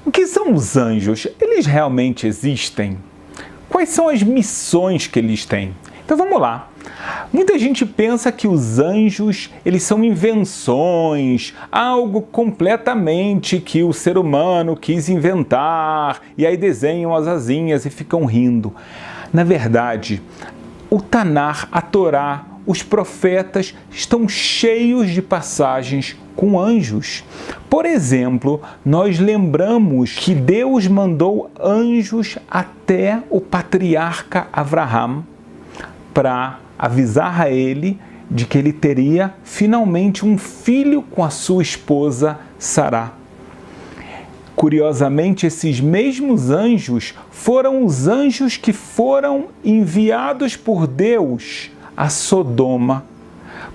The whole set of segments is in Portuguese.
O que são os anjos? Eles realmente existem? Quais são as missões que eles têm? Então vamos lá. Muita gente pensa que os anjos, eles são invenções, algo completamente que o ser humano quis inventar, e aí desenham as asinhas e ficam rindo. Na verdade, o Tanar, a Torá, os profetas estão cheios de passagens com anjos. Por exemplo, nós lembramos que Deus mandou anjos até o patriarca Avraham para avisar a ele de que ele teria finalmente um filho com a sua esposa Sará. Curiosamente, esses mesmos anjos foram os anjos que foram enviados por Deus a Sodoma,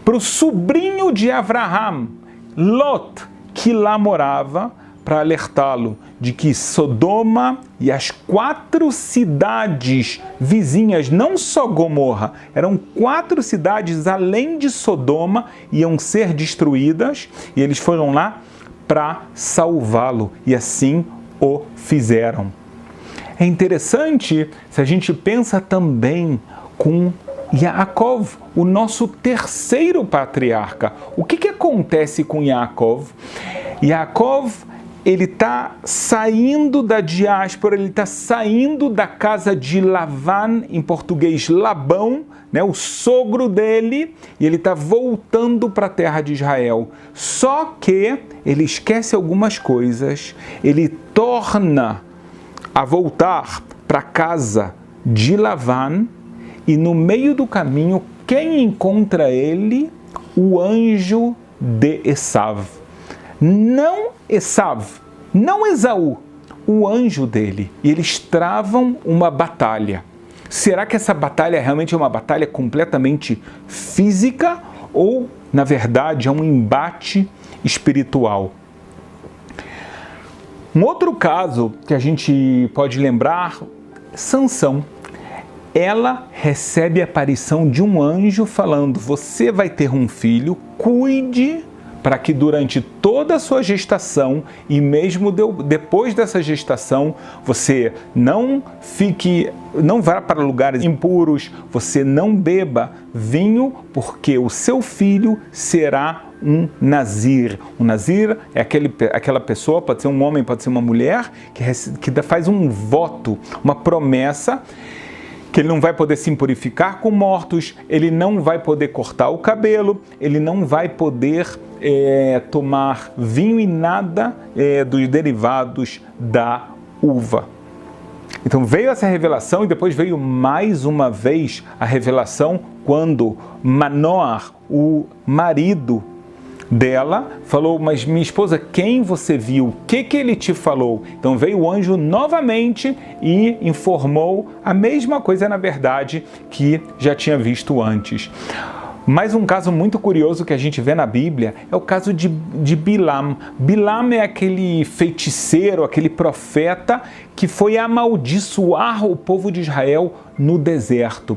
para o sobrinho de Avraham, Lot, que lá morava, para alertá-lo de que Sodoma e as 4 cidades vizinhas, não só Gomorra, eram 4 cidades além de Sodoma, iam ser destruídas, e eles foram lá para salvá-lo, e assim o fizeram. É interessante se a gente pensa também com Yaakov, o nosso terceiro patriarca. O que acontece com Yaakov? Yaakov, ele está saindo da diáspora, ele está saindo da casa de Lavan, em português Labão, né, o sogro dele, e ele está voltando para a terra de Israel. Só que ele esquece algumas coisas, ele torna a voltar para a casa de Lavan, e no meio do caminho, quem encontra ele? O anjo de Esav. Não Esav, não Esaú, o anjo dele. E eles travam uma batalha. Será que essa batalha realmente é uma batalha completamente física ou, na verdade, é um embate espiritual? Um outro caso que a gente pode lembrar, Sansão. Ela recebe a aparição de um anjo falando: você vai ter um filho, cuide para que durante toda a sua gestação e mesmo depois dessa gestação, você não vá para lugares impuros, você não beba vinho, porque o seu filho será um nazir. Um nazir é aquela pessoa, pode ser um homem, pode ser uma mulher, que faz um voto, uma promessa, que ele não vai poder se impurificar com mortos, ele não vai poder cortar o cabelo, ele não vai poder tomar vinho e nada dos derivados da uva. Então veio essa revelação e depois veio mais uma vez a revelação quando Manoah, o marido dela, falou: mas minha esposa, quem você viu? O que ele te falou? Então veio o anjo novamente e informou a mesma coisa, na verdade, que já tinha visto antes. Mais um caso muito curioso que a gente vê na Bíblia é o caso de Bilam. Bilam é aquele feiticeiro, aquele profeta que foi amaldiçoar o povo de Israel no deserto.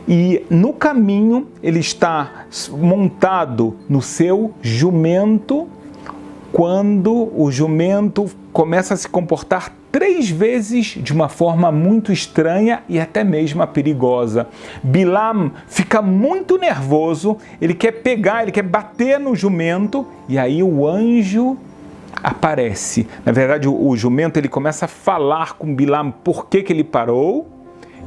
E no caminho ele está montado no seu jumento, quando o jumento começa a se comportar 3 vezes de uma forma muito estranha e até mesmo perigosa. Bilam fica muito nervoso, ele quer bater no jumento, e aí o anjo aparece. Na verdade, o jumento ele começa a falar com Bilam por que ele parou,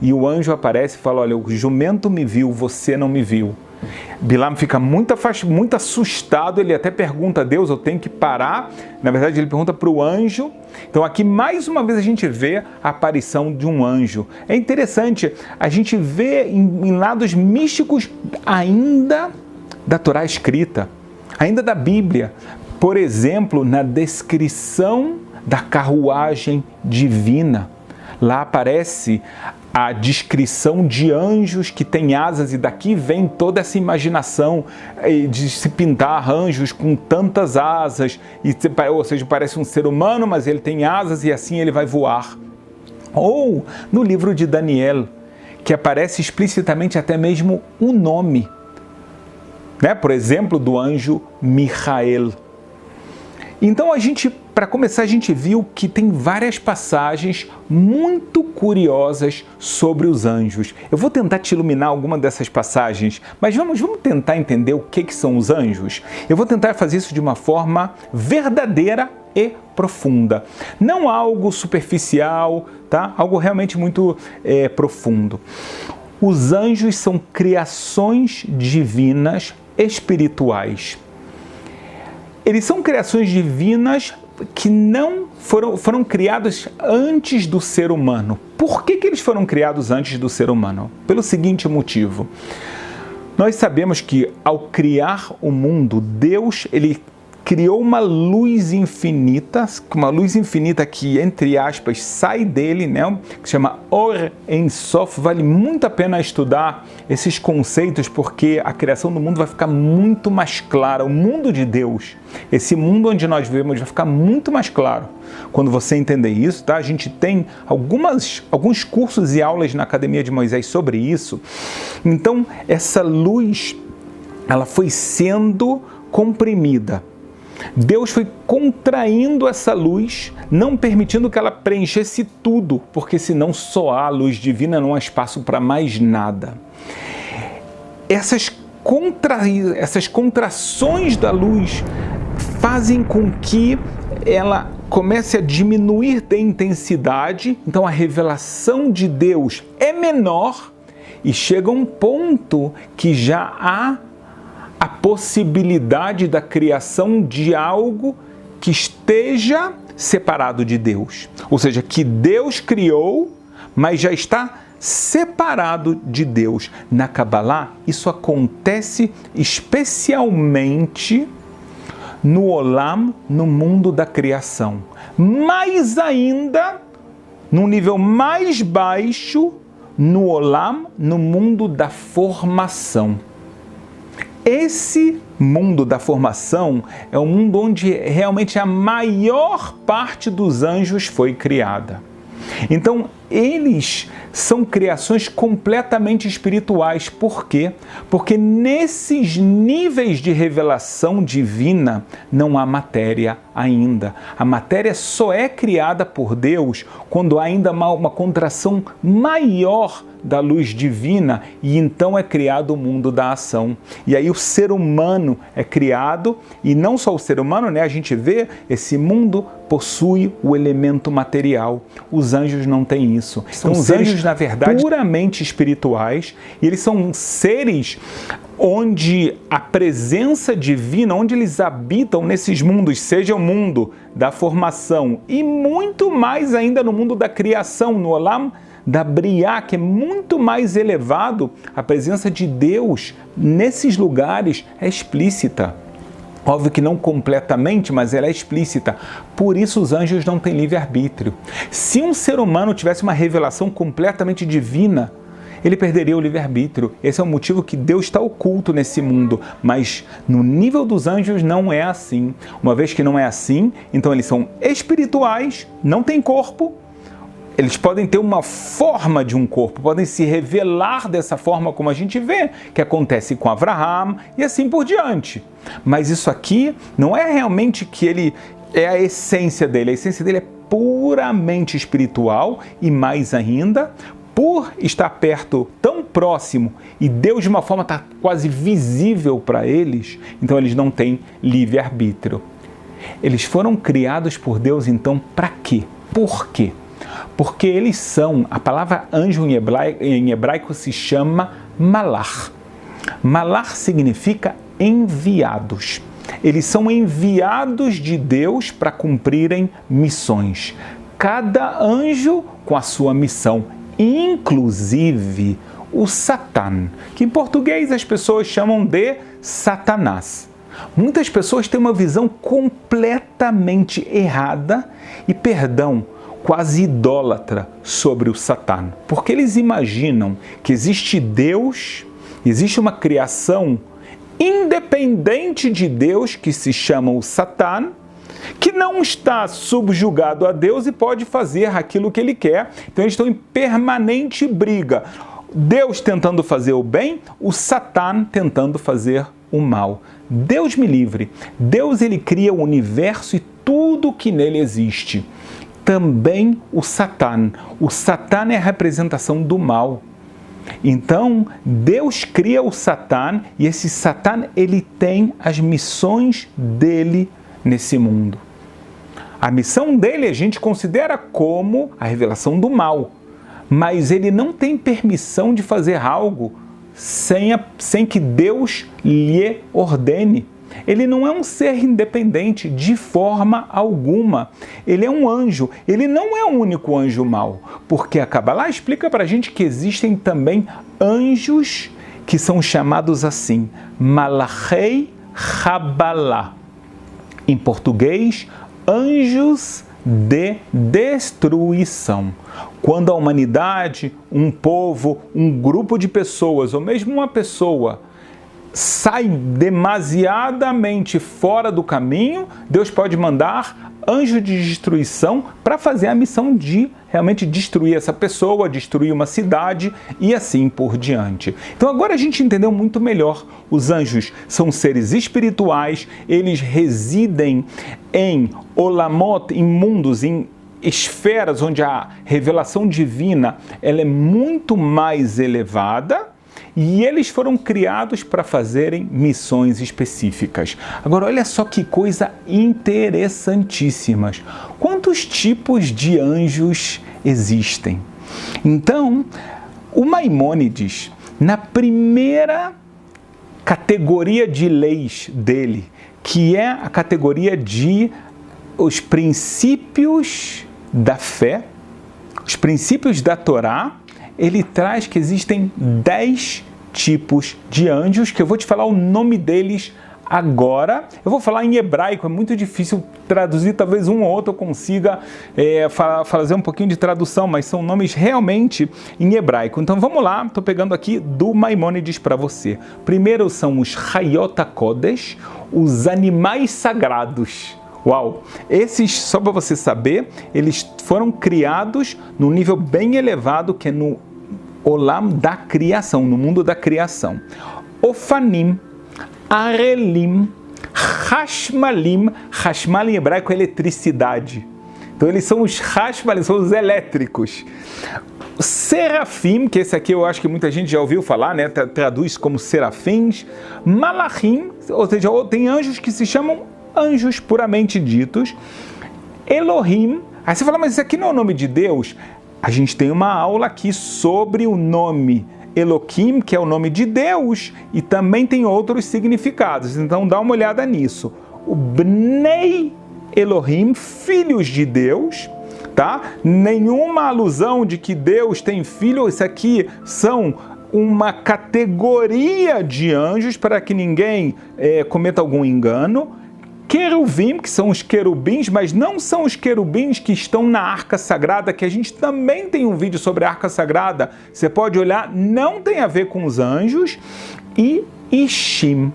e o anjo aparece e fala: olha, o jumento me viu, você não me viu. Bilam fica muito assustado, ele até pergunta a Deus: eu tenho que parar? Na verdade, ele pergunta para o anjo. Então aqui mais uma vez a gente vê a aparição de um anjo. É interessante, a gente vê em lados místicos ainda da Torá escrita, ainda da Bíblia. Por exemplo, na descrição da carruagem divina, lá aparece a descrição de anjos que têm asas, e daqui vem toda essa imaginação de se pintar anjos com tantas asas, ou seja, parece um ser humano, mas ele tem asas e assim ele vai voar. Ou no livro de Daniel, que aparece explicitamente até mesmo o nome, né? Por exemplo, do anjo Michael. Então a gente para começar, a gente viu que tem várias passagens muito curiosas sobre os anjos. Eu vou tentar te iluminar alguma dessas passagens, mas vamos tentar entender o que são os anjos? Eu vou tentar fazer isso de uma forma verdadeira e profunda. Não algo superficial, tá? Algo realmente muito profundo. Os anjos são criações divinas espirituais. Eles são criações divinas que não foram criados antes do ser humano. Por que eles foram criados antes do ser humano? Pelo seguinte motivo. Nós sabemos que ao criar o mundo, Deus, ele criou uma luz infinita que, entre aspas, sai dele, né? Que se chama Or Ein Sof. Vale muito a pena estudar esses conceitos, porque a criação do mundo vai ficar muito mais clara. O mundo de Deus, esse mundo onde nós vivemos, vai ficar muito mais claro quando você entender isso, tá? A gente tem alguns cursos e aulas na Academia de Moisés sobre isso. Então, essa luz, ela foi sendo comprimida. Deus foi contraindo essa luz, não permitindo que ela preenchesse tudo, porque senão só há luz divina, não há espaço para mais nada. Essas contrações da luz fazem com que ela comece a diminuir de intensidade, então a revelação de Deus é menor e chega a um ponto que já há a possibilidade da criação de algo que esteja separado de Deus. Ou seja, que Deus criou, mas já está separado de Deus. Na Kabbalah, isso acontece especialmente no Olam, no mundo da criação. Mais ainda, num nível mais baixo, no Olam, no mundo da formação. Esse mundo da formação é o mundo onde realmente a maior parte dos anjos foi criada. Então, eles são criações completamente espirituais. Por quê? Porque nesses níveis de revelação divina não há matéria ainda. A matéria só é criada por Deus quando há ainda uma contração maior da luz divina, e então é criado o mundo da ação. E aí o ser humano é criado, e não só o ser humano, né? A gente vê, esse mundo possui o elemento material. Os anjos não têm isso. São os anjos, na verdade, puramente espirituais, e eles são seres onde a presença divina, onde eles habitam nesses mundos, seja o mundo da formação e muito mais ainda no mundo da criação, no Olam da Briá, que é muito mais elevado, a presença de Deus nesses lugares é explícita. Óbvio que não completamente, mas ela é explícita. Por isso os anjos não têm livre-arbítrio. Se um ser humano tivesse uma revelação completamente divina, ele perderia o livre-arbítrio. Esse é o motivo que Deus está oculto nesse mundo. Mas no nível dos anjos não é assim. Uma vez que não é assim, então eles são espirituais, não têm corpo. Eles podem ter uma forma de um corpo, podem se revelar dessa forma como a gente vê, que acontece com Abraham e assim por diante. Mas isso aqui não é realmente que ele é a essência dele é puramente espiritual e mais ainda, por estar perto, tão próximo, e Deus de uma forma está quase visível para eles, então eles não têm livre-arbítrio. Eles foram criados por Deus então para quê? Por quê? Porque eles são, a palavra anjo em hebraico se chama malach. Malach significa enviados. Eles são enviados de Deus para cumprirem missões. Cada anjo com a sua missão, inclusive o Satan, que em português as pessoas chamam de Satanás. Muitas pessoas têm uma visão completamente errada e, quase idólatra sobre o Satã, porque eles imaginam que existe Deus, existe uma criação independente de Deus que se chama o Satã, que não está subjugado a Deus e pode fazer aquilo que ele quer. Então eles estão em permanente briga. Deus tentando fazer o bem, o Satã tentando fazer o mal. Deus me livre. Deus, ele cria o universo e tudo tudo que nele existe. Também o Satã. O Satã é a representação do mal. Então, Deus cria o Satã e esse Satã, ele tem as missões dele nesse mundo. A missão dele a gente considera como a revelação do mal, mas ele não tem permissão de fazer algo sem que Deus lhe ordene. Ele não é um ser independente de forma alguma. Ele é um anjo. Ele não é o único anjo mau, porque a Kabbalah explica para a gente que existem também anjos que são chamados assim, Malachei Kabbalah. Em português, anjos de destruição. Quando a humanidade, um povo, um grupo de pessoas, ou mesmo uma pessoa, sai demasiadamente fora do caminho, Deus pode mandar anjos de destruição para fazer a missão de realmente destruir essa pessoa, destruir uma cidade e assim por diante. Então agora a gente entendeu muito melhor. Os anjos são seres espirituais, eles residem em olamot, em mundos, em esferas onde a revelação divina ela é muito mais elevada, e eles foram criados para fazerem missões específicas. Agora, olha só que coisa interessantíssimas. Quantos tipos de anjos existem? Então, o Maimônides, na primeira categoria de leis dele, que é a categoria de os princípios da fé, os princípios da Torá, ele traz que existem 10 tipos de anjos, que eu vou te falar o nome deles agora. Eu vou falar em hebraico, é muito difícil traduzir, talvez um ou outro eu consiga fazer um pouquinho de tradução, mas são nomes realmente em hebraico. Então vamos lá, estou pegando aqui do Maimônides para você. Primeiro são os Hayot HaKodesh, os animais sagrados. Uau! Esses, só para você saber, eles foram criados num nível bem elevado, que é no Olam da criação, no mundo da criação. Ofanim, Arelim, Hashmalim, Hashmal em hebraico é eletricidade. Então eles são os Hashmalim, são os elétricos. Serafim, que esse aqui eu acho que muita gente já ouviu falar, né? Traduz como serafins. Malachim, ou seja, tem anjos que se chamam anjos puramente ditos. Elohim. Aí você fala, mas isso aqui não é o nome de Deus? A gente tem uma aula aqui sobre o nome Elohim, que é o nome de Deus, e também tem outros significados. Então dá uma olhada nisso. O Bnei Elohim, filhos de Deus, tá? Nenhuma alusão de que Deus tem filho. Isso aqui são uma categoria de anjos para que ninguém cometa algum engano. Querubim, que são os querubins, mas não são os querubins que estão na Arca Sagrada, que a gente também tem um vídeo sobre a Arca Sagrada, você pode olhar, não tem a ver com os anjos. E Ishim,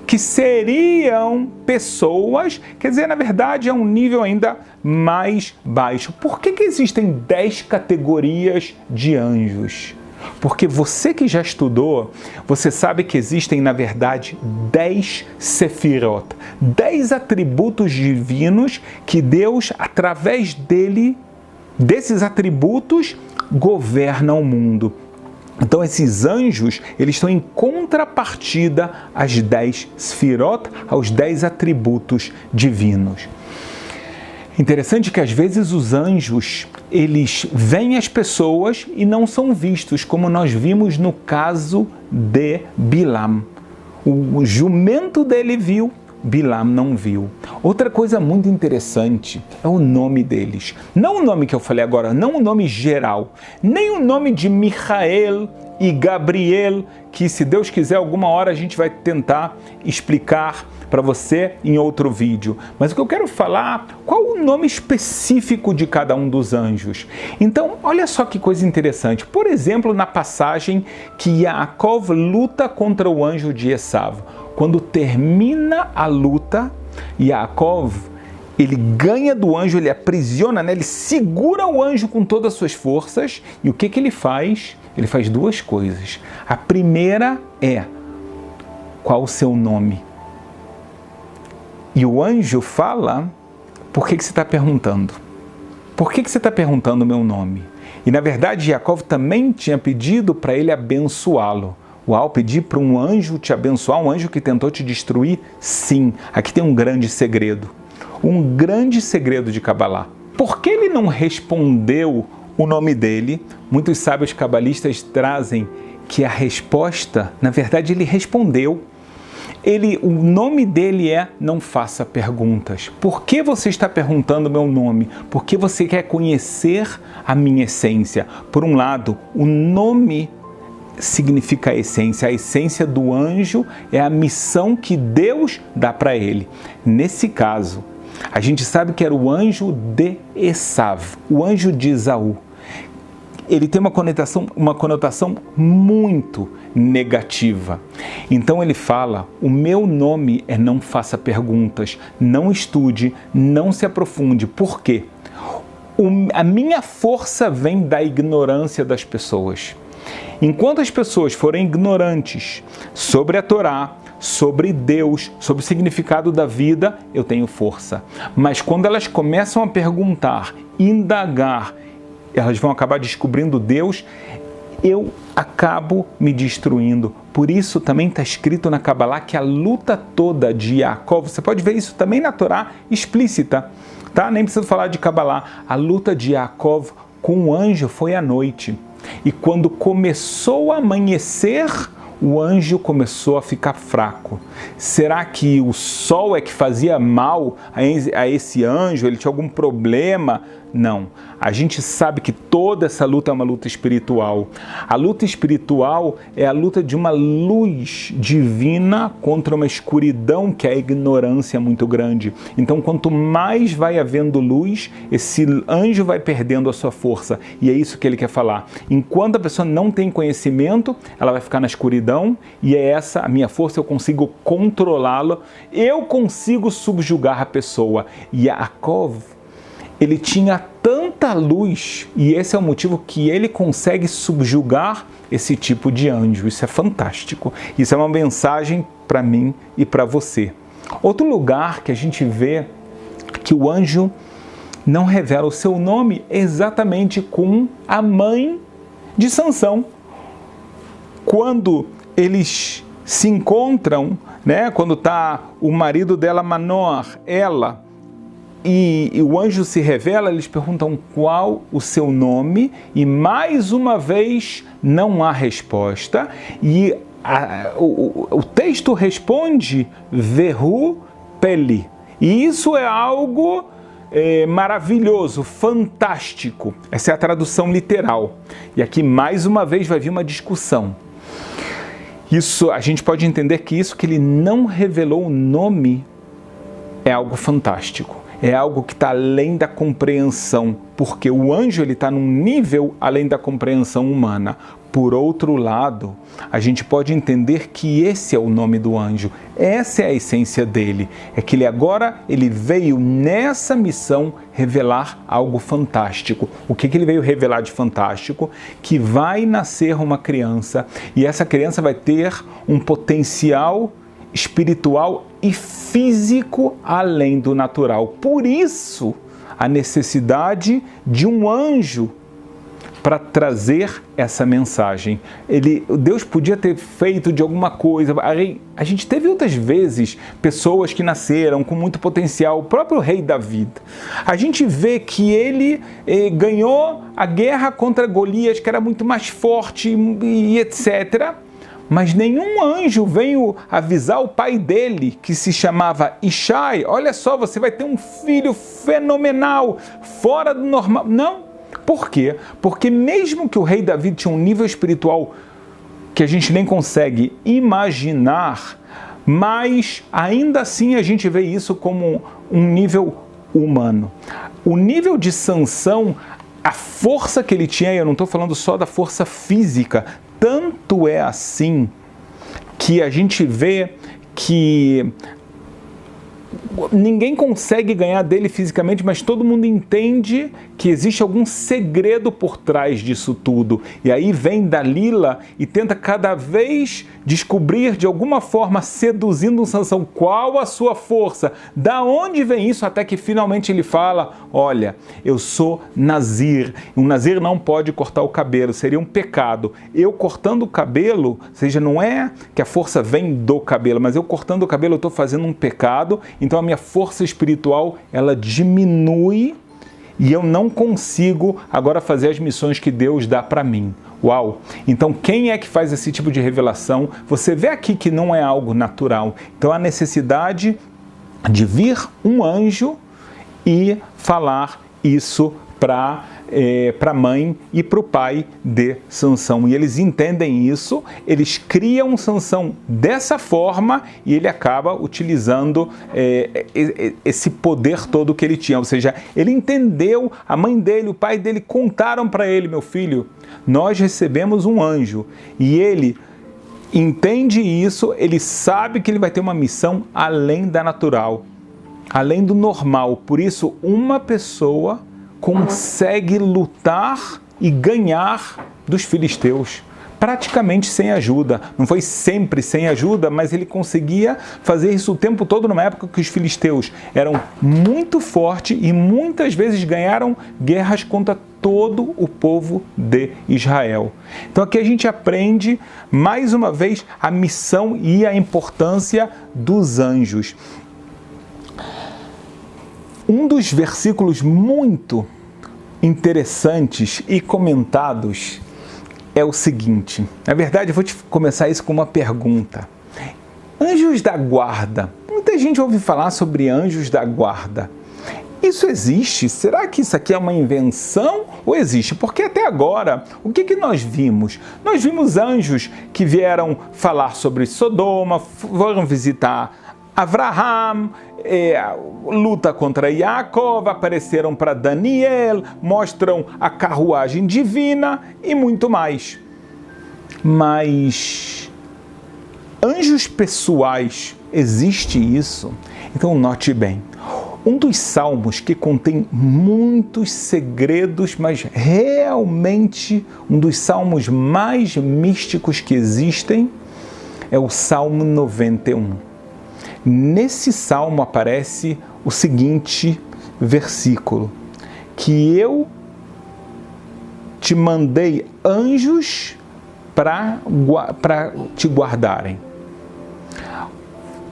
que seriam pessoas, quer dizer, na verdade é um nível ainda mais baixo. Por que existem 10 categorias de anjos? Porque você que já estudou, você sabe que existem, na verdade, 10 sefirot, 10 atributos divinos que Deus, através desses atributos, governa o mundo. Então esses anjos, eles estão em contrapartida às 10 sefirot, aos 10 atributos divinos. Interessante que às vezes os anjos, eles veem as pessoas e não são vistos, como nós vimos no caso de Bilam. O jumento dele viu, Bilam não viu. Outra coisa muito interessante é o nome deles. Não o nome que eu falei agora, não o nome geral, nem o nome de Michael e Gabriel, que se Deus quiser alguma hora a gente vai tentar explicar para você em outro vídeo. Mas o que eu quero falar, qual o nome específico de cada um dos anjos? Então, olha só que coisa interessante. Por exemplo, na passagem que Yaakov luta contra o anjo de Esav. Quando termina a luta, Yaakov, ele ganha do anjo, ele aprisiona, né? Ele segura o anjo com todas as suas forças. E o que ele faz? Ele faz duas coisas. A primeira é, qual o seu nome? E o anjo fala por que você está perguntando? Por que você está perguntando o meu nome? E na verdade, Jacó também tinha pedido para ele abençoá-lo. Uau, pedir para um anjo te abençoar, um anjo que tentou te destruir? Sim, aqui tem um grande segredo. Um grande segredo de Cabalá. Por que ele não respondeu o nome dele? Muitos sábios cabalistas trazem que a resposta, na verdade, ele respondeu. O nome dele é não faça perguntas. Por que você está perguntando meu nome? Porque você quer conhecer a minha essência. Por um lado, o nome significa a essência do anjo é a missão que Deus dá para ele. Nesse caso, a gente sabe que era o anjo de Esav, o anjo de Esaú. Ele tem uma conotação muito negativa. Então ele fala, o meu nome é não faça perguntas, não estude, não se aprofunde. Por quê? A minha força vem da ignorância das pessoas. Enquanto as pessoas forem ignorantes sobre a Torá, sobre Deus, sobre o significado da vida, eu tenho força. Mas quando elas começam a perguntar, indagar, elas vão acabar descobrindo Deus, eu acabo me destruindo. Por isso também está escrito na Cabalá que a luta toda de Jacó, você pode ver isso também na Torá explícita, tá? Nem preciso falar de Cabalá. A luta de Jacó com o anjo foi à noite. E quando começou a amanhecer, o anjo começou a ficar fraco. Será que o sol é que fazia mal a esse anjo? Ele tinha algum problema? Não. A gente sabe que toda essa luta é uma luta espiritual. A luta espiritual é a luta de uma luz divina contra uma escuridão que é a ignorância muito grande. Então, quanto mais vai havendo luz, esse anjo vai perdendo a sua força. E é isso que ele quer falar. Enquanto a pessoa não tem conhecimento, ela vai ficar na escuridão e é essa a minha força, eu consigo controlá-la, eu consigo subjugar a pessoa. E Yaakov, ele tinha tanta luz, e esse é o motivo que ele consegue subjugar esse tipo de anjo. Isso é fantástico. Isso é uma mensagem para mim e para você. Outro lugar que a gente vê que o anjo não revela o seu nome é exatamente com a mãe de Sansão. Quando eles se encontram, né, quando está o marido dela, Manoah, ela, e o anjo se revela, eles perguntam qual o seu nome, e mais uma vez não há resposta, e o texto responde, Vehu Peli. E isso é algo maravilhoso, fantástico. Essa é a tradução literal. E aqui mais uma vez vai vir uma discussão. Isso, a gente pode entender que isso que ele não revelou o nome é algo fantástico. É algo que está além da compreensão, porque o anjo está num nível além da compreensão humana. Por outro lado, a gente pode entender que esse é o nome do anjo, essa é a essência dele, é que ele veio nessa missão revelar algo fantástico. O que ele veio revelar de fantástico? Que vai nascer uma criança, e essa criança vai ter um potencial espiritual e físico além do natural. Por isso, a necessidade de um anjo para trazer essa mensagem. Deus podia ter feito de alguma coisa. A gente teve outras vezes pessoas que nasceram com muito potencial, o próprio rei Davi. A gente vê que ele ganhou a guerra contra Golias, que era muito mais forte e etc., mas nenhum anjo veio avisar o pai dele, que se chamava Ishai, olha só, você vai ter um filho fenomenal, fora do normal. Não. Por quê? Porque mesmo que o rei Davi tinha um nível espiritual que a gente nem consegue imaginar, mas ainda assim a gente vê isso como um nível humano. O nível de Sansão, a força que ele tinha, eu não estou falando só da força física, tanto é assim que a gente vê que ninguém consegue ganhar dele fisicamente, mas todo mundo entende que existe algum segredo por trás disso tudo. E aí vem Dalila e tenta cada vez descobrir de alguma forma, seduzindo um Sansão, qual a sua força, da onde vem isso, até que finalmente ele fala: olha, eu sou Nazir, um Nazir não pode cortar o cabelo, seria um pecado. Eu cortando o cabelo, ou seja, não é que a força vem do cabelo, mas eu cortando o cabelo eu estou fazendo um pecado, então a minha força espiritual, ela diminui e eu não consigo agora fazer as missões que Deus dá para mim. Uau! Então quem é que faz esse tipo de revelação? Você vê aqui que não é algo natural. Então a necessidade de vir um anjo e falar isso para a mãe e para o pai de Sansão. E eles entendem isso, eles criam Sansão dessa forma e ele acaba utilizando esse poder todo que ele tinha. Ou seja, ele entendeu, a mãe dele, o pai dele contaram para ele: meu filho, nós recebemos um anjo. E ele entende isso, ele sabe que ele vai ter uma missão além da natural, além do normal. Por isso, uma pessoa consegue lutar e ganhar dos filisteus, praticamente sem ajuda. Não foi sempre sem ajuda, mas ele conseguia fazer isso o tempo todo, numa época que os filisteus eram muito fortes e muitas vezes ganharam guerras contra todo o povo de Israel. Então aqui a gente aprende, mais uma vez, a missão e a importância dos anjos. Um dos versículos muito interessantes e comentados é o seguinte. Na verdade, eu vou te começar isso com uma pergunta. Anjos da guarda. Muita gente ouve falar sobre anjos da guarda. Isso existe? Será que isso aqui é uma invenção ou existe? Porque até agora, o que nós vimos? Nós vimos anjos que vieram falar sobre Sodoma, foram visitar Avraham, luta contra Yaakov, apareceram para Daniel, mostram a carruagem divina e muito mais. Mas anjos pessoais, existe isso? Então note bem, um dos salmos que contém muitos segredos, mas realmente um dos salmos mais místicos que existem é o Salmo 91. Nesse salmo aparece o seguinte versículo: que eu te mandei anjos para te guardarem.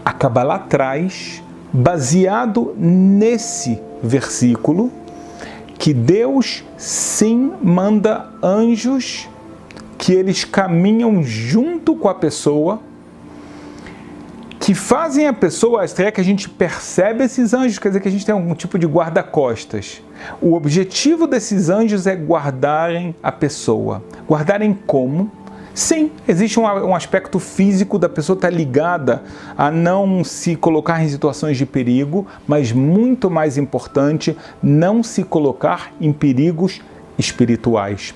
A Kabbalah traz, baseado nesse versículo, que Deus sim manda anjos, que eles caminham junto com a pessoa, que fazem a pessoa, é que a gente percebe esses anjos, quer dizer que a gente tem algum tipo de guarda-costas. O objetivo desses anjos é guardarem a pessoa. Guardarem como? Sim, existe um aspecto físico da pessoa estar ligada a não se colocar em situações de perigo, mas muito mais importante, não se colocar em perigos espirituais.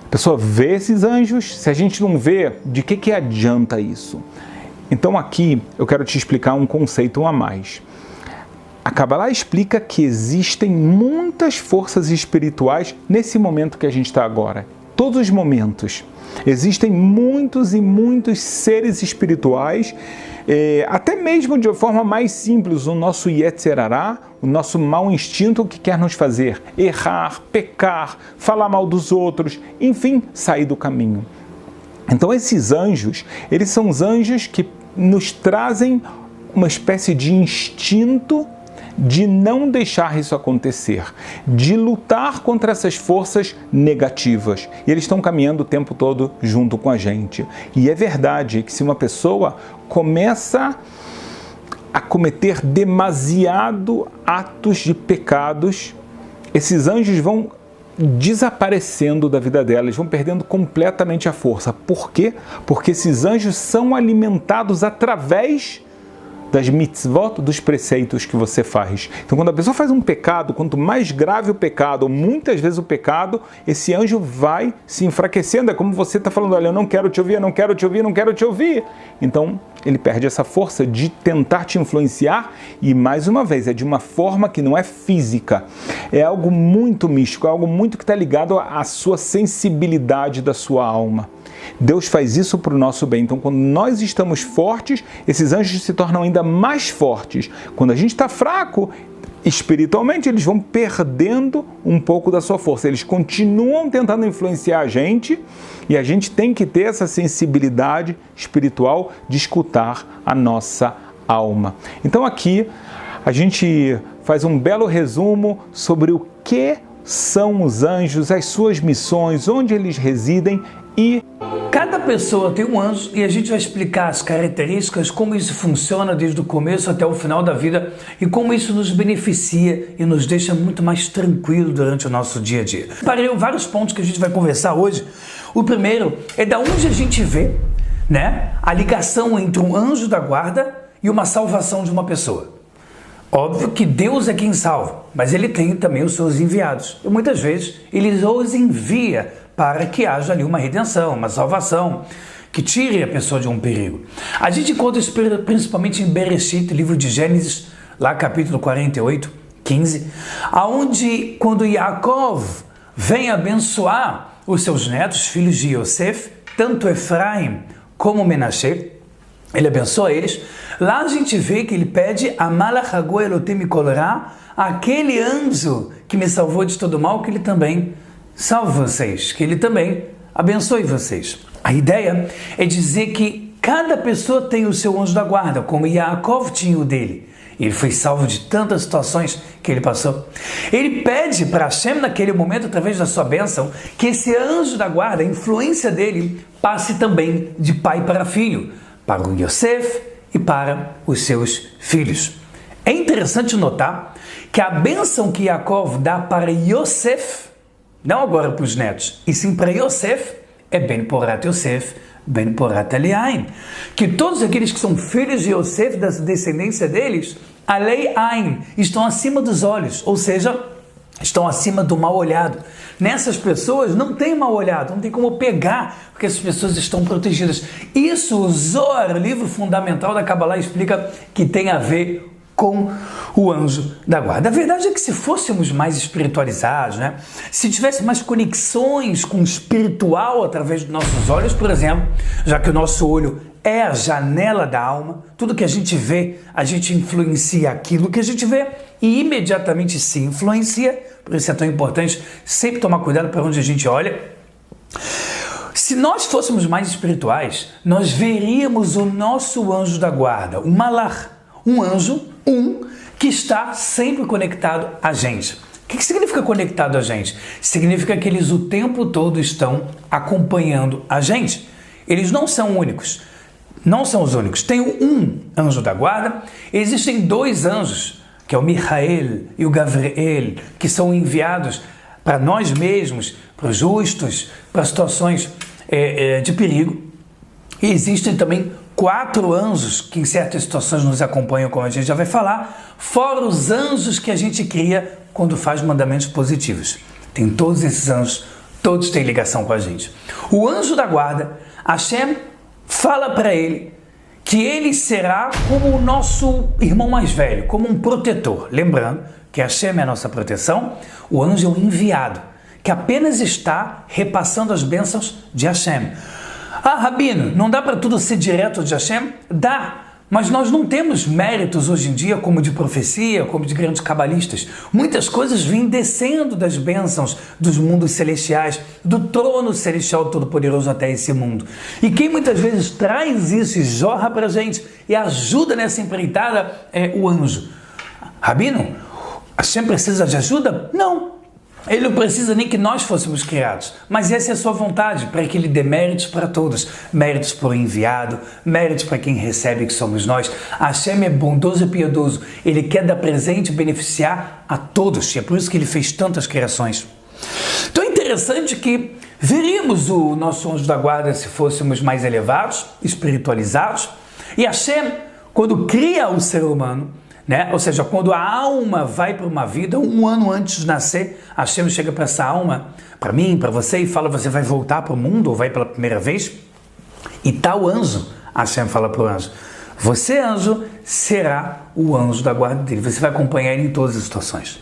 A pessoa vê esses anjos, se a gente não vê, de que adianta isso? Então aqui eu quero te explicar um conceito a mais. A Kabbalah explica que existem muitas forças espirituais nesse momento que a gente está agora. Todos os momentos. Existem muitos e muitos seres espirituais, até mesmo de forma mais simples, o nosso Yetzer Hará, o nosso mau instinto que quer nos fazer errar, pecar, falar mal dos outros, enfim, sair do caminho. Então esses anjos, eles são os anjos que nos trazem uma espécie de instinto de não deixar isso acontecer, de lutar contra essas forças negativas. E eles estão caminhando o tempo todo junto com a gente. E é verdade que se uma pessoa começa a cometer demasiado atos de pecados, esses anjos vão desaparecendo da vida dela, eles vão perdendo completamente a força. Por quê? Porque esses anjos são alimentados através das mitzvot, dos preceitos que você faz. Então, quando a pessoa faz um pecado, quanto mais grave o pecado, ou muitas vezes o pecado, esse anjo vai se enfraquecendo. É como você está falando: olha, eu não quero te ouvir, eu não quero te ouvir, eu não quero te ouvir. Então, ele perde essa força de tentar te influenciar e, mais uma vez, é de uma forma que não é física. É algo muito místico, é algo muito que está ligado à sua sensibilidade da sua alma. Deus faz isso para o nosso bem. Então, quando nós estamos fortes, esses anjos se tornam ainda mais fortes. Quando a gente está fraco, espiritualmente, eles vão perdendo um pouco da sua força. Eles continuam tentando influenciar a gente e a gente tem que ter essa sensibilidade espiritual de escutar a nossa alma. Então aqui a gente faz um belo resumo sobre o que são os anjos, as suas missões, onde eles residem e... Cada pessoa tem um anjo e a gente vai explicar as características, como isso funciona desde o começo até o final da vida e como isso nos beneficia e nos deixa muito mais tranquilo durante o nosso dia a dia. Parei vários pontos que a gente vai conversar hoje. O primeiro é da onde a gente vê, né, a ligação entre um anjo da guarda e uma salvação de uma pessoa. Óbvio que Deus é quem salva, mas ele tem também os seus enviados. E muitas vezes ele os envia para que haja ali uma redenção, uma salvação, que tire a pessoa de um perigo. A gente encontra isso principalmente em Bereshit, livro de Gênesis, lá capítulo 48, 15, aonde quando Yaakov vem abençoar os seus netos, filhos de Yosef, tanto Efraim como Menashe, ele abençoa eles. Lá a gente vê que ele pede a Malach Hago Elotim Mikol Ra, aquele anjo que me salvou de todo mal, que ele também salve vocês, que ele também abençoe vocês. A ideia é dizer que cada pessoa tem o seu anjo da guarda, como Yaakov tinha o dele. Ele foi salvo de tantas situações que ele passou. Ele pede para Hashem, naquele momento, através da sua bênção, que esse anjo da guarda, a influência dele, passe também de pai para filho, para o Yosef e para os seus filhos. É interessante notar que a bênção que Yaakov dá para Yosef, não agora para os netos, e sim para Yosef, é Ben Porat Yosef, Ben Porat Eliain. Que todos aqueles que são filhos de Yosef, da descendência deles, Alei Ain, estão acima dos olhos, ou seja, estão acima do mal olhado. Nessas pessoas não tem mal olhado, não tem como pegar, porque essas pessoas estão protegidas. Isso o Zohar, o livro fundamental da Kabbalah, explica que tem a ver com o anjo da guarda. A verdade é que se fôssemos mais espiritualizados, né? Se tivesse mais conexões com o espiritual através dos nossos olhos, por exemplo, já que o nosso olho é a janela da alma, tudo que a gente vê, a gente influencia aquilo que a gente vê e imediatamente se influencia. Por isso é tão importante sempre tomar cuidado para onde a gente olha. Se nós fôssemos mais espirituais, nós veríamos o nosso anjo da guarda, o Malach, um anjo, que está sempre conectado a gente. O que significa conectado a gente? Significa que eles o tempo todo estão acompanhando a gente. Eles não são únicos, não são os únicos. Tem um anjo da guarda, existem dois anjos, que é o Michael e o Gabriel, que são enviados para nós mesmos, para os justos, para situações de perigo. E existem também 4 anjos que em certas situações nos acompanham, como a gente já vai falar, fora os anjos que a gente cria quando faz mandamentos positivos. Tem todos esses anjos, todos têm ligação com a gente. O anjo da guarda, Hashem fala para ele que ele será como o nosso irmão mais velho, como um protetor. Lembrando que Hashem é a nossa proteção, o anjo é o enviado, que apenas está repassando as bênçãos de Hashem. Ah, Rabino, não dá para tudo ser direto de Hashem? Dá, mas nós não temos méritos hoje em dia como de profecia, como de grandes cabalistas. Muitas coisas vêm descendo das bênçãos dos mundos celestiais, do trono celestial todo-poderoso até esse mundo. E quem muitas vezes traz isso e jorra para a gente e ajuda nessa empreitada é o anjo. Rabino, Hashem precisa de ajuda? Não. Ele não precisa nem que nós fôssemos criados, mas essa é a sua vontade, para que ele dê méritos para todos, méritos para o enviado, méritos para quem recebe, que somos nós. Hashem é bondoso e piedoso, ele quer dar presente e beneficiar a todos, e é por isso que ele fez tantas criações. Então é interessante que veríamos o nosso anjo da guarda se fôssemos mais elevados, espiritualizados, e Hashem, quando cria o ser humano, né? Ou seja, quando a alma vai para uma vida, 1 ano antes de nascer, Hashem chega para essa alma, para mim, para você, e fala, você vai voltar para o mundo, ou vai pela primeira vez? E tal anjo, Hashem fala para o anjo: você, anjo, será o anjo da guarda dele. Você vai acompanhar ele em todas as situações.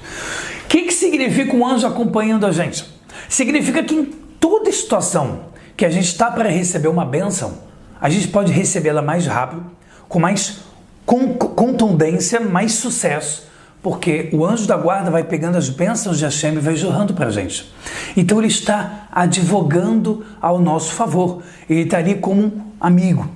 O que significa um anjo acompanhando a gente? Significa que em toda situação que a gente está para receber uma bênção, a gente pode recebê-la mais rápido, com mais contundência, mais sucesso, porque o anjo da guarda vai pegando as bênçãos de Hashem e vai jorrando para a gente. Então ele está advogando ao nosso favor. Ele está ali como um amigo.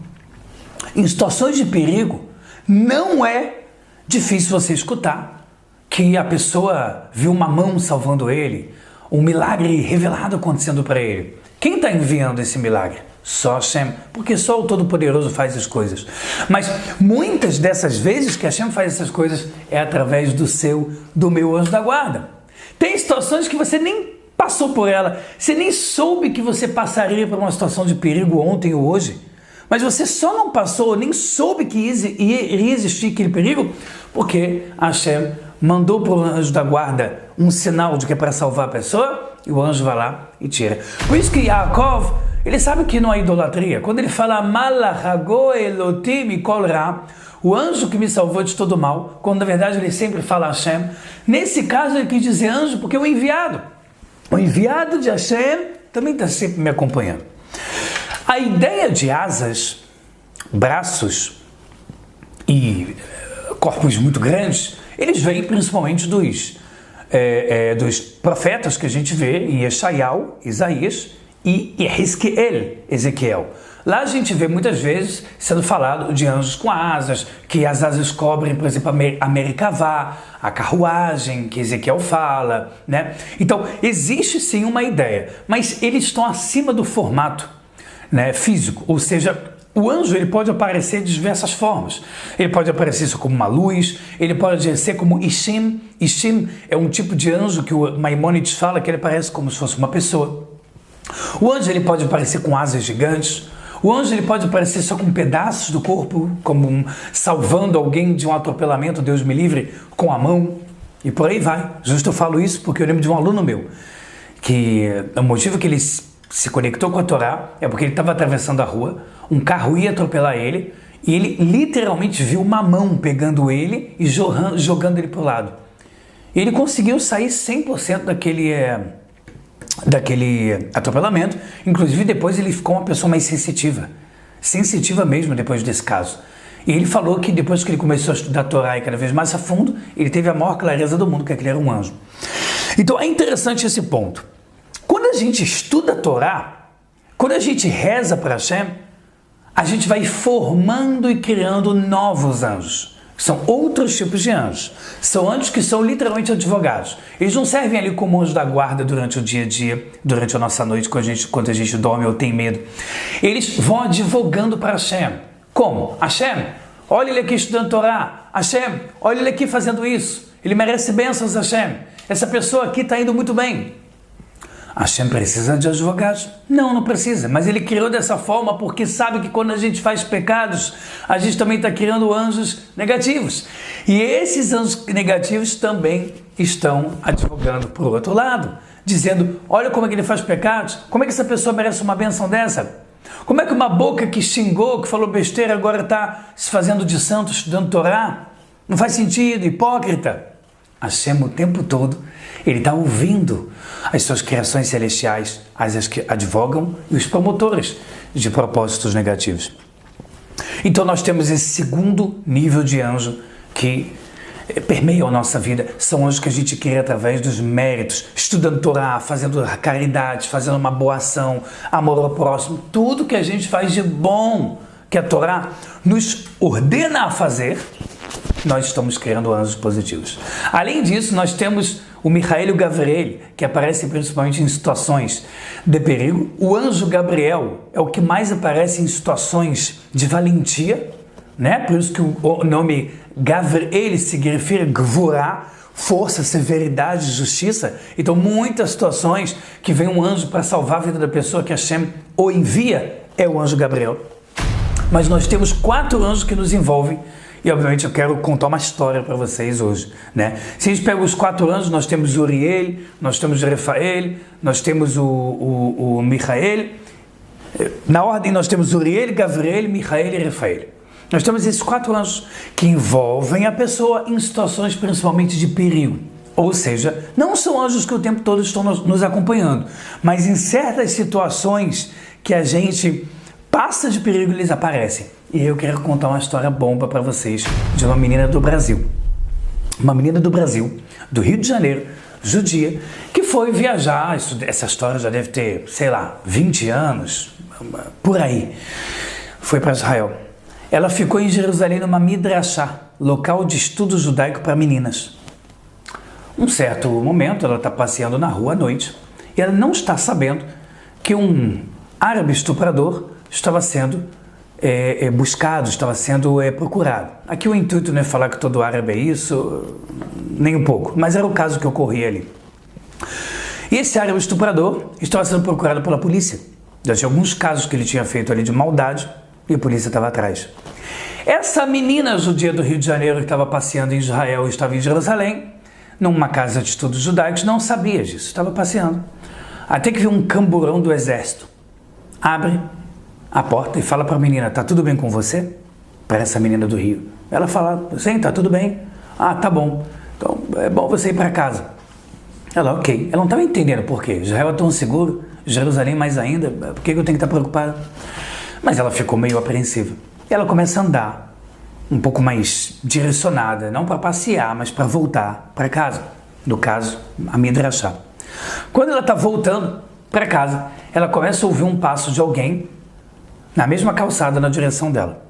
Em situações de perigo, não é difícil você escutar que a pessoa viu uma mão salvando ele, um milagre revelado acontecendo para ele. Quem está enviando esse milagre? Só Hashem, porque só o Todo-Poderoso faz as coisas. Mas muitas dessas vezes que Hashem faz essas coisas é através do meu anjo da guarda. Tem situações que você nem passou por ela, você nem soube que você passaria por uma situação de perigo ontem ou hoje, mas você só não passou, nem soube que iria existir aquele perigo, porque Hashem mandou para o anjo da guarda um sinal de que é para salvar a pessoa, e o anjo vai lá e tira. Por isso que Yaakov, ele sabe que não é idolatria. Quando ele fala Malach hago Elotim mikol ra, o anjo que me salvou de todo mal, quando na verdade ele sempre fala Hashem, nesse caso ele quis dizer anjo porque o enviado de Hashem também está sempre me acompanhando. A ideia de asas, braços e corpos muito grandes, eles vêm principalmente dos profetas que a gente vê em Yeshayahu, Isaías, e Ezequiel. Lá a gente vê muitas vezes sendo falado de anjos com asas, que as asas cobrem, por exemplo, a Merkavá, a carruagem que Ezequiel fala, né? Então, existe sim uma ideia, mas eles estão acima do formato, né, físico, ou seja, o anjo ele pode aparecer de diversas formas. Ele pode aparecer como uma luz, ele pode ser como Ishim. Ishim é um tipo de anjo que o Maimônides fala que ele parece como se fosse uma pessoa. O anjo ele pode aparecer com asas gigantes. O anjo ele pode aparecer só com pedaços do corpo, como salvando alguém de um atropelamento, Deus me livre, com a mão, e por aí vai. Justo eu falo isso porque eu lembro de um aluno meu, que o motivo que ele se conectou com a Torá é porque ele estava atravessando a rua, um carro ia atropelar ele, e ele literalmente viu uma mão pegando ele e jogando ele para o lado. E ele conseguiu sair 100% daquele atropelamento, inclusive depois ele ficou uma pessoa mais sensitiva mesmo depois desse caso. E ele falou que depois que ele começou a estudar a Torá e cada vez mais a fundo, ele teve a maior clareza do mundo, que aquele era um anjo. Então é interessante esse ponto. Quando a gente estuda a Torá, quando a gente reza para Hashem, a gente vai formando e criando novos anjos. São outros tipos de anjos. São anjos que são literalmente advogados. Eles não servem ali como anjos da guarda durante o dia a dia, durante a nossa noite, quando a gente dorme ou tem medo. Eles vão advogando para Hashem. Como? Hashem, olha ele aqui estudando Torá. Hashem, olha ele aqui fazendo isso. Ele merece bênçãos, Hashem. Essa pessoa aqui está indo muito bem. Hashem precisa de advogados? Não precisa, mas ele criou dessa forma porque sabe que quando a gente faz pecados, a gente também está criando anjos negativos. E esses anjos negativos também estão advogando para o outro lado, dizendo, olha como é que ele faz pecados, como é que essa pessoa merece uma bênção dessa? Como é que uma boca que xingou, que falou besteira, agora está se fazendo de santo, estudando Torá? Não faz sentido, hipócrita. Hashem o tempo todo, ele está ouvindo as suas criações celestiais, as que advogam e os promotores de propósitos negativos. Então nós temos esse segundo nível de anjo que permeia a nossa vida. São anjos que a gente cria através dos méritos, estudando Torá, fazendo caridade, fazendo uma boa ação, amor ao próximo, tudo que a gente faz de bom, que a Torá nos ordena a fazer, nós estamos criando anjos positivos. Além disso, nós temos o Michael e o Gabriel, que aparecem principalmente em situações de perigo. O anjo Gabriel é o que mais aparece em situações de valentia, né? Por isso que o nome Gabriel significa Gvurá, força, severidade, justiça. Então, muitas situações que vem um anjo para salvar a vida da pessoa que Hashem o envia é o anjo Gabriel. Mas nós temos 4 anjos que nos envolvem. E, obviamente, eu quero contar uma história para vocês hoje, né? Se a gente pega os 4 anjos, nós temos Uriel, nós temos Rafael, nós temos o Michael, Na ordem nós temos Uriel, Gavriel, Michael e Rafael. Nós temos esses 4 anjos que envolvem a pessoa em situações principalmente de perigo. Ou seja, não são anjos que o tempo todo estão nos acompanhando, mas em certas situações que a gente passa de perigo, eles aparecem. E eu quero contar uma história bomba para vocês de uma menina do Brasil. Uma menina do Brasil, do Rio de Janeiro, judia, que foi viajar. Essa história já deve ter, sei lá, 20 anos, por aí. Foi para Israel. Ela ficou em Jerusalém numa midrashá, local de estudo judaico para meninas. Um certo momento, ela está passeando na rua à noite e ela não está sabendo que um árabe estuprador estava sendo buscado, estava sendo procurado. Aqui o intuito não é falar que todo árabe é isso, nem um pouco, mas era o caso que ocorria ali. E esse árabe estuprador estava sendo procurado pela polícia. Já tinha alguns casos que ele tinha feito ali de maldade e a polícia estava atrás. Essa menina judia do Rio de Janeiro que estava passeando em Israel e estava em Jerusalém, numa casa de estudos judaicos, não sabia disso, estava passeando. Até que viu um camburão do exército. Abre a porta e fala para a menina, tá tudo bem com você? Para essa menina do Rio. Ela fala, sim, tá tudo bem. Ah, tá bom. Então, é bom você ir para casa. Ela, ok. Ela não estava entendendo por quê. Israel é tão seguro, Jerusalém mais ainda, por que eu tenho que estar preocupada? Mas ela ficou meio apreensiva. E ela começa a andar um pouco mais direcionada, não para passear, mas para voltar para casa. No caso, a midrashá. Quando ela está voltando para casa, ela começa a ouvir um passo de alguém na mesma calçada na direção dela.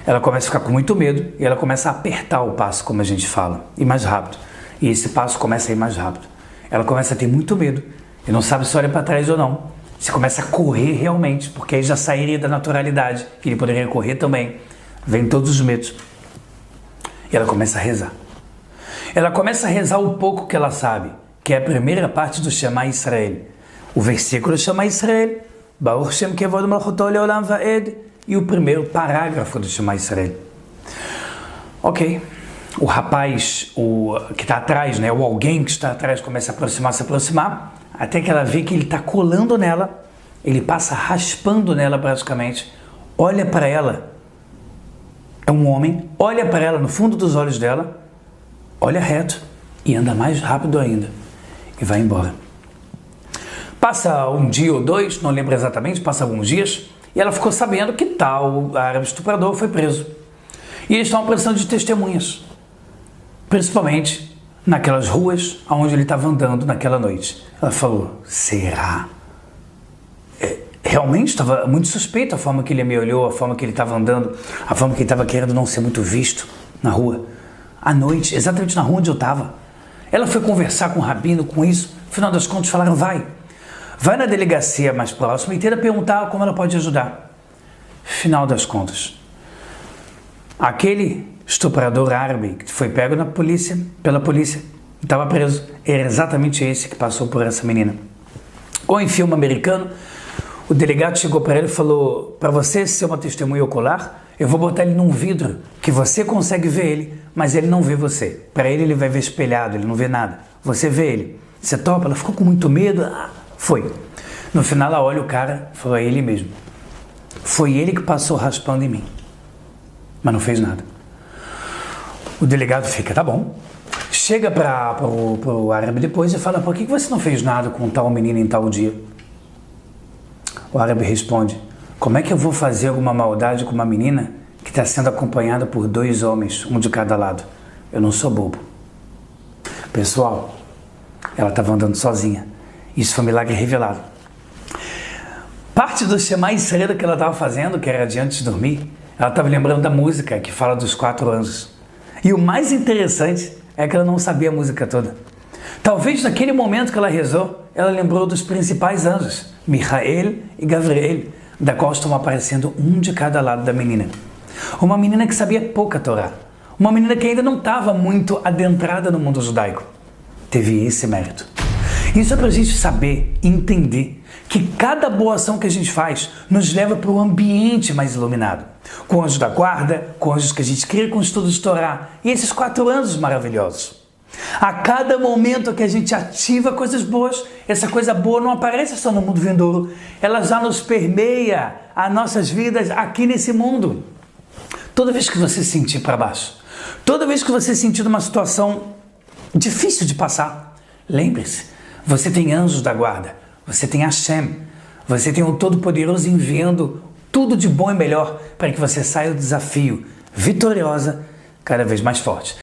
Ela começa a ficar com muito medo e ela começa a apertar o passo, como a gente fala, e mais rápido. E esse passo começa a ir mais rápido. Ela começa a ter muito medo e não sabe se olha para trás ou não. Você começa a correr realmente, porque aí já sairia da naturalidade, que ele poderia correr também. Vem todos os medos. E ela começa a rezar. Ela começa a rezar o pouco que ela sabe, que é a primeira parte do Shema Israel. O versículo Shema Israel, Baruch Shem Kevod Malchuto Leolam Vaed, e o primeiro parágrafo do Shema Israel. Ok. O rapaz, que está atrás, né, ou alguém que está atrás, começa a se aproximar, até que ela vê que ele está colando nela, ele passa raspando nela praticamente, olha para ela, é um homem, olha para ela no fundo dos olhos dela, olha reto e anda mais rápido ainda e vai embora. Passa um dia ou dois, não lembro exatamente, passa alguns dias, e ela ficou sabendo que tal árabe estuprador foi preso. E eles estavam precisando de testemunhas, principalmente naquelas ruas onde ele estava andando naquela noite. Ela falou, será? Realmente estava muito suspeito a forma que ele me olhou, a forma que ele estava andando, a forma que ele estava querendo não ser muito visto na rua. À noite, exatamente na rua onde eu estava. Ela foi conversar com o rabino, com isso. No final das contas, falaram, vai na delegacia mais próxima e tenta perguntar como ela pode ajudar. Final das contas, aquele estuprador árabe que foi pego pela polícia, estava preso, era exatamente esse que passou por essa menina. Ou em filme americano, o delegado chegou para ele e falou, para você ser uma testemunha ocular, eu vou botar ele num vidro, que você consegue ver ele, mas ele não vê você. Para ele vai ver espelhado, ele não vê nada. Você vê ele. Você topa? Ela ficou com muito medo. Foi. No final ela olha o cara e falou, é ele mesmo. Foi ele que passou raspando em mim. Mas não fez nada. O delegado fica, tá bom. Chega para o árabe depois e fala, por que você não fez nada com tal menino em tal dia? O árabe responde, como é que eu vou fazer alguma maldade com uma menina que está sendo acompanhada por 2 homens, um de cada lado? Eu não sou bobo. Pessoal, ela estava andando sozinha. Isso foi um milagre revelado. Parte do Shema Israel que ela estava fazendo, que era de antes de dormir, ela estava lembrando da música que fala dos 4 anjos. E o mais interessante é que ela não sabia a música toda. Talvez naquele momento que ela rezou, ela lembrou dos principais anjos, Michael e Gavriel, da qual estão aparecendo um de cada lado da menina. Uma menina que sabia pouca Torá. Uma menina que ainda não estava muito adentrada no mundo judaico. Teve esse mérito. Isso é para a gente saber, entender, que cada boa ação que a gente faz nos leva para um ambiente mais iluminado. Com anjos da guarda, com anjos que a gente cria com o estudo de Torá. E esses 4 anjos maravilhosos. A cada momento que a gente ativa coisas boas, essa coisa boa não aparece só no mundo vindouro, ela já nos permeia as nossas vidas aqui nesse mundo. Toda vez que você se sentir para baixo, toda vez que você sentir uma situação difícil de passar, lembre-se, você tem anjos da guarda, você tem Hashem, você tem o Todo-Poderoso enviando tudo de bom e melhor para que você saia do desafio vitoriosa cada vez mais forte.